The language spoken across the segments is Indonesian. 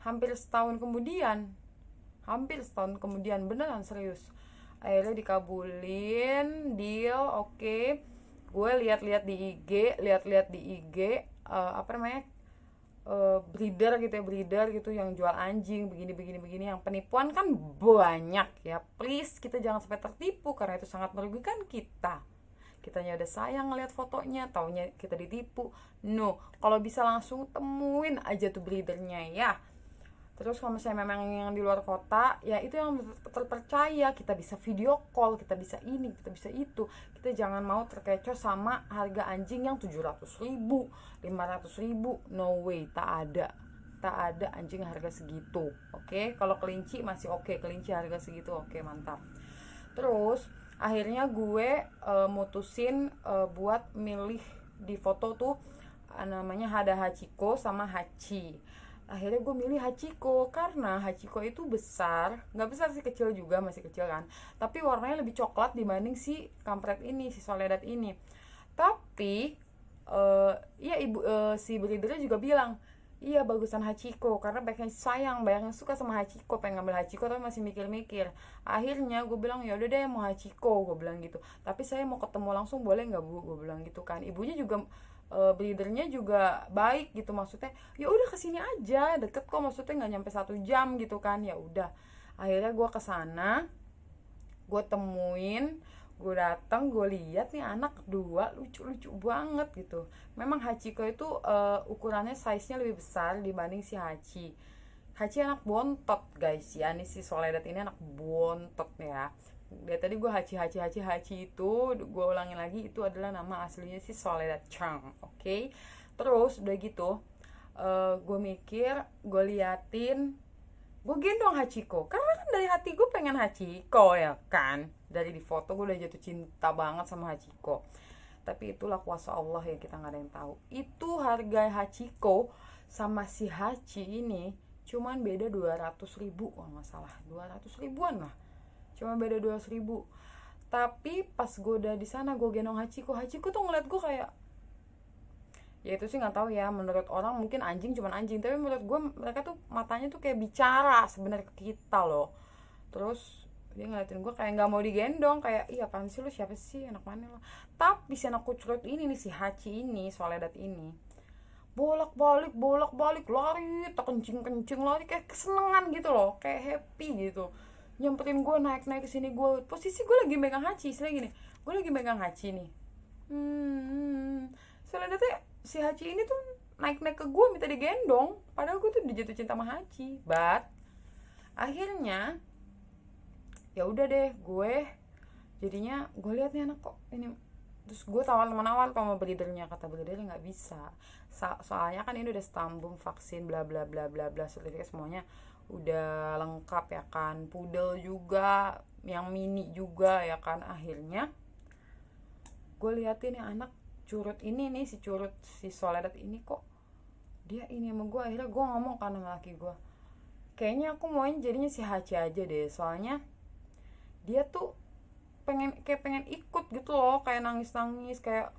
hampir setahun kemudian beneran serius. Akhirnya dikabulin, deal, oke. Gue lihat-lihat di IG, apa namanya, breeder gitu yang jual anjing begini yang penipuan kan banyak ya. Please, kita jangan sampai tertipu karena itu sangat merugikan kitanya udah sayang ngeliat fotonya, taunya kita ditipu. No, kalau bisa langsung temuin aja tuh breedernya ya. Terus kalau misalnya memang yang di luar kota, ya itu yang terpercaya, kita bisa video call, kita bisa ini, kita bisa itu. Kita jangan mau terkecoh sama harga anjing yang 700.000, 500.000. No way, tak ada anjing harga segitu. Oke, kalau kelinci masih oke, kelinci harga segitu oke, mantap. Terus akhirnya gue mutusin buat milih di foto tuh, namanya ada Hachiko sama Hachi. Akhirnya gue milih Hachiko karena Hachiko itu besar, nggak besar sih, kecil juga, masih kecil kan, tapi warnanya lebih coklat dibanding si kampret ini, si Soledad ini. Tapi iya si breedernya juga bilang iya bagusan Hachiko karena banyak yang suka sama Hachiko, pengen ngambil Hachiko tapi masih mikir-mikir. Akhirnya gue bilang ya udah deh mau Hachiko, gue bilang gitu, tapi saya mau ketemu langsung boleh nggak bu, gue bilang gitu kan. Ibunya juga breedernya juga baik gitu, maksudnya ya udah kesini aja, deket kok, maksudnya nggak nyampe 1 jam gitu kan. Ya udah, akhirnya gue kesana, gue temuin, gue datang, gue lihat nih anak dua lucu-lucu banget gitu. Memang Hachiko itu ukurannya size-nya lebih besar dibanding si Hachi. Hachi anak bontot guys ya, nih si Soledad ini anak bontot ya. Dari tadi gue Hachi itu gue ulangin lagi, itu adalah nama aslinya si Soledad Chang. Oke. Terus udah gitu gue mikir, gue liatin, gue gendong Hachiko karena kan dari hati gue pengen Hachiko ya kan. Dari di foto gue udah jatuh cinta banget sama Hachiko, tapi itulah kuasa Allah ya, kita nggak ada yang tahu. Itu harga Hachiko sama si Hachi ini cuman beda 200.000 kalau nggak salah, 200.000-an lah, cuma beda 200.000. Tapi pas gue udah di sana, gue gendong Hachiko tuh ngeliat gue kayak, ya itu sih nggak tahu ya, menurut orang mungkin anjing cuman anjing, tapi menurut gue mereka tuh matanya tuh kayak bicara sebenarnya ke kita loh. Terus dia ngeliatin gue kayak nggak mau digendong, kayak iya apaan sih lu, siapa sih, anak mana lo. Tapi si anak kucrut ini nih, si Hachi ini, Soledad ini, bolak balik lari, tak kencing lari kayak kesenangan gitu loh, kayak happy gitu, nyamperin gue, naik ke sini. Gue posisi gue lagi megang Hachi, istilah gini, gue lagi megang Hachi nih. Soledad si Hachi ini tuh naik ke gue minta digendong, padahal gue tuh udah jatuh cinta sama Hachi. But akhirnya ya udah deh, gue jadinya gue lihat nih anak kok ini. Terus gue tawar-menawar sama breedernya, kata breedernya nggak bisa, soalnya kan ini udah stambum, vaksin, bla bla bla bla bla, sertifikat semuanya udah lengkap ya kan, pudel juga, yang mini juga ya kan. Akhirnya gue liatin nih anak curut ini nih, si Soledad ini kok dia ini sama gue. Akhirnya gue ngomong kan sama laki gue, kayaknya aku mauin jadinya si Hachi aja deh, soalnya dia tuh pengen ikut gitu loh, kayak nangis kayak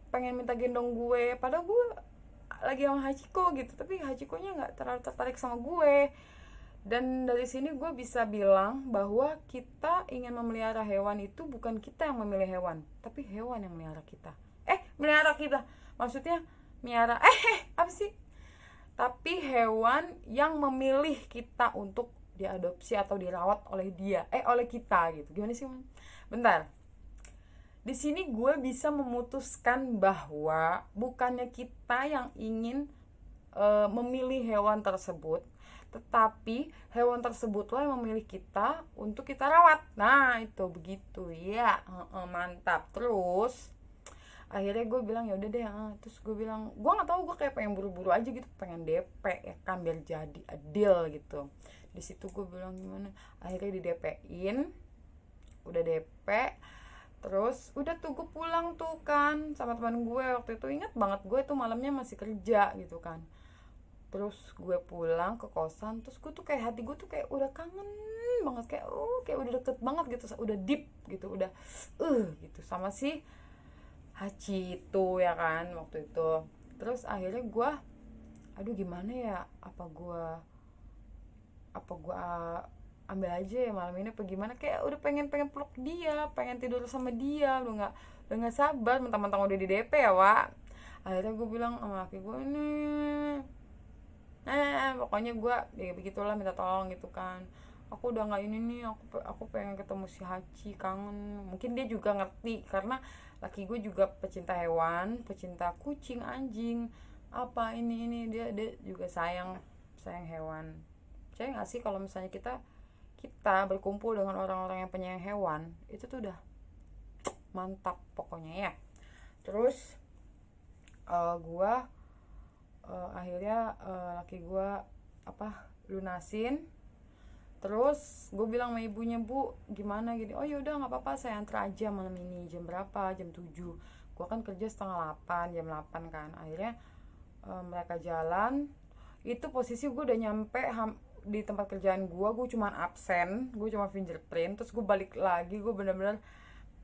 pengen minta gendong gue, padahal gue lagi sama Hachiko gitu, tapi Hachikonya nggak terlalu tertarik sama gue. Dan dari sini gue bisa bilang bahwa kita ingin memelihara hewan itu bukan kita yang memilih hewan, tapi hewan yang melihara kita, maksudnya melihara apa sih, tapi hewan yang memilih kita untuk diadopsi atau dirawat oleh oleh kita gitu. Gimana sih? Bentar. Di sini gue bisa memutuskan bahwa bukannya kita yang ingin memilih hewan tersebut, tetapi hewan tersebutlah yang memilih kita untuk kita rawat. Nah, itu begitu ya. Mantap. Terus akhirnya gue bilang ya udah deh. Terus gue bilang, gue nggak tahu, gue kayak pengen buru-buru aja gitu, pengen DP ya kan, biar jadi adil gitu. Di situ gue bilang gimana, akhirnya di DP-in, udah DP. Terus udah tuh gue pulang tuh kan sama teman gue waktu itu, ingat banget gue tuh malamnya masih kerja gitu kan. Terus gue pulang ke kosan, terus gue tuh kayak hati gue tuh kayak udah kangen banget, kayak udah deket banget gitu, udah deep gitu, udah gitu sama si Hachi itu ya kan waktu itu. Terus akhirnya gue, aduh gimana ya, apa gue apa gue ambil aja ya malam ini apa gimana, kayak udah pengen peluk dia, pengen tidur sama dia, udah nggak sabar, mentang-mentang udah di DP ya Wak. Akhirnya gue bilang sama laki gue ini pokoknya gue ya begitulah, minta tolong gitu kan, aku udah nggak ini nih, aku pengen ketemu si Haji, kangen. Mungkin dia juga ngerti karena laki gue juga pecinta hewan, pecinta kucing, anjing, apa ini dia juga sayang hewan. Saya nggak sih kalau misalnya kita berkumpul dengan orang-orang yang penyayang hewan, itu tuh udah mantap pokoknya ya. Terus gua akhirnya laki gua lunasin. Terus gue bilang sama ibunya, Bu gimana gini, oh yaudah nggak apa-apa, saya antar aja malam ini. Jam berapa? Jam 7. Gue kan kerja setengah 8, jam 8 kan. Akhirnya mereka jalan. Itu posisi gue udah nyampe di tempat kerjaan gue cuma absen, gue cuma fingerprint. Terus gue balik lagi, gue bener-bener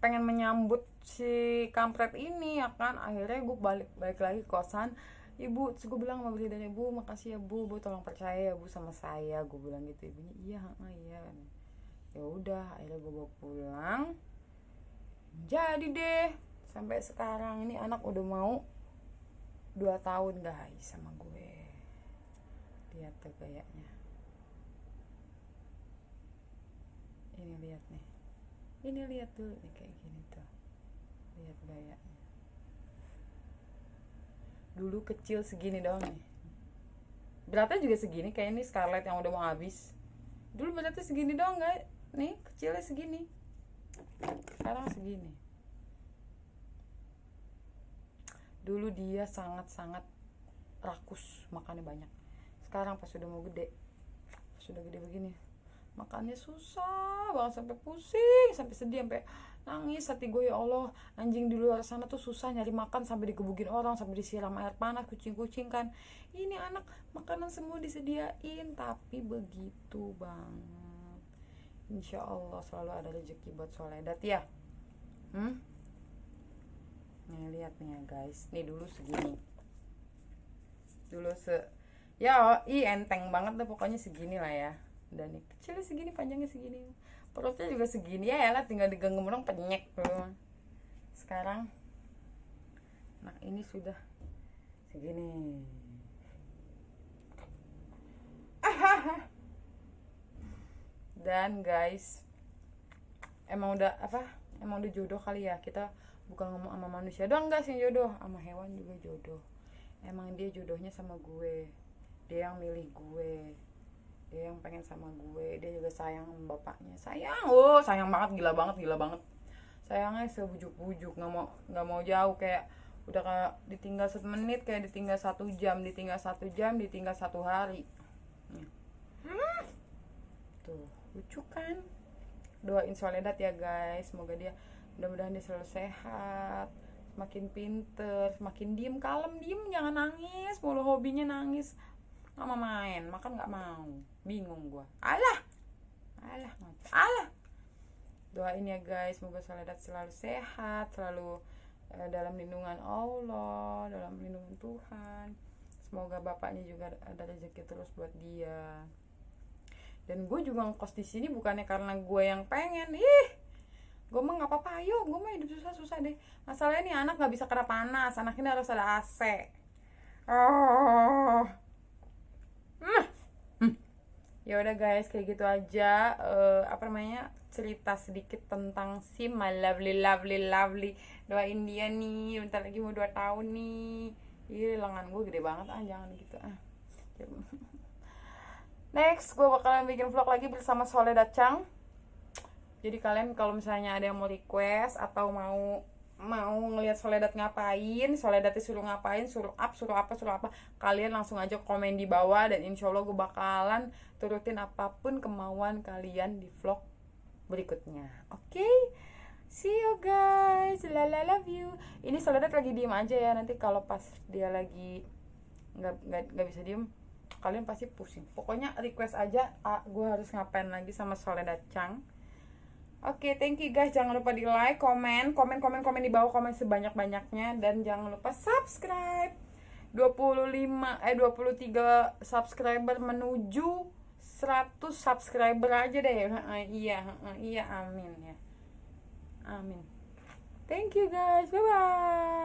pengen menyambut si kampret ini ya kan. Akhirnya gue balik lagi ke kosan. Ibu, terus gue bilang sama beliau, Bu makasih ya Bu tolong percaya ya Bu sama saya, gue bilang gitu. Ibunya iya. Ya udah, akhirnya gue bawa pulang. Jadi deh sampai sekarang ini anak udah mau 2 tahun guys sama gue. Lihat tuh gayanya. Ini lihat nih. Ini lihat dulu nih kayak gini tuh. Lihat gayanya. Dulu kecil segini doang nih. Beratnya juga segini, kayak ini Scarlett yang udah mau habis. Dulu beratnya segini doang guys. Nih, kecilnya segini. Sekarang segini. Dulu dia sangat-sangat rakus, makannya banyak. Sekarang pas udah mau gede, sudah gede begini, makannya susah banget, sampai pusing, sampai sedih, sampai nangis hati gue. Ya Allah, anjing di luar sana tuh susah nyari makan, sampai digebukin orang, sampai disiram air panas, kucing-kucing kan. Ini anak makanan semua disediain, tapi begitu banget. Insya Allah selalu ada rezeki buat Soledad ya. Nih lihat nih ya guys, nih dulu segini, enteng banget deh pokoknya, segini lah ya. Dan nih kecilnya segini, panjangnya segini, perutnya juga segini ya lah, tinggal digenggam dong, penyek tuh. Sekarang nah ini sudah segini. Dan guys, emang udah jodoh kali ya, kita bukan ngomong sama manusia doang guys yang jodoh, sama hewan juga jodoh. Emang dia jodohnya sama gue, dia yang milih gue, dia yang pengen sama gue, dia juga sayang sama bapaknya, sayang banget, gila banget, sayangnya sebujuk-bujuk, nggak mau jauh, kayak udah kayak ditinggal 1 menit, kayak ditinggal 1 jam, ditinggal 1 jam, ditinggal 1 hari. Tuh lucu kan. Doain Soledad ya guys, semoga dia, mudah-mudahan dia selalu sehat, semakin pinter, semakin diem, kalem, jangan nangis mulu, hobinya nangis, nggak mau main, makan nggak mau, bingung gua. Alah. Doain ya guys, semoga Soledad selalu sehat, selalu dalam lindungan Allah, dalam lindungan Tuhan. Semoga bapaknya juga ada rezeki terus buat dia. Dan gue juga ngekos di sini bukannya karena gue yang pengen, gue mah nggak apa-apa, ayo gue mah hidup susah deh. Masalahnya nih anak nggak bisa kena panas, anaknya harus ada AC. Ya udah guys, kayak gitu aja cerita sedikit tentang si my lovely. Doain dia nih, bentar lagi mau 2 tahun nih. Lengan gue gede banget, jangan gitu Next, gue bakalan bikin vlog lagi bersama Soledad Chang. Jadi kalian kalau misalnya ada yang mau request atau mau ngelihat Soledad ngapain, Soledad disuruh ngapain, suruh apa, kalian langsung aja komen di bawah, dan insya Allah gue bakalan turutin apapun kemauan kalian di vlog berikutnya. Oke? See you guys. Love you. Ini Soledad lagi diem aja ya, nanti kalau pas dia lagi nggak bisa diem, kalian pasti pusing. Pokoknya request aja, gue harus ngapain lagi sama Soledad Chang. Oke, thank you guys. Jangan lupa di like, komen di bawah, komen sebanyak-banyaknya, dan jangan lupa subscribe. 23 subscriber menuju 100 subscriber aja deh. Iya, iya, amin ya. Amin. Thank you guys. Bye bye.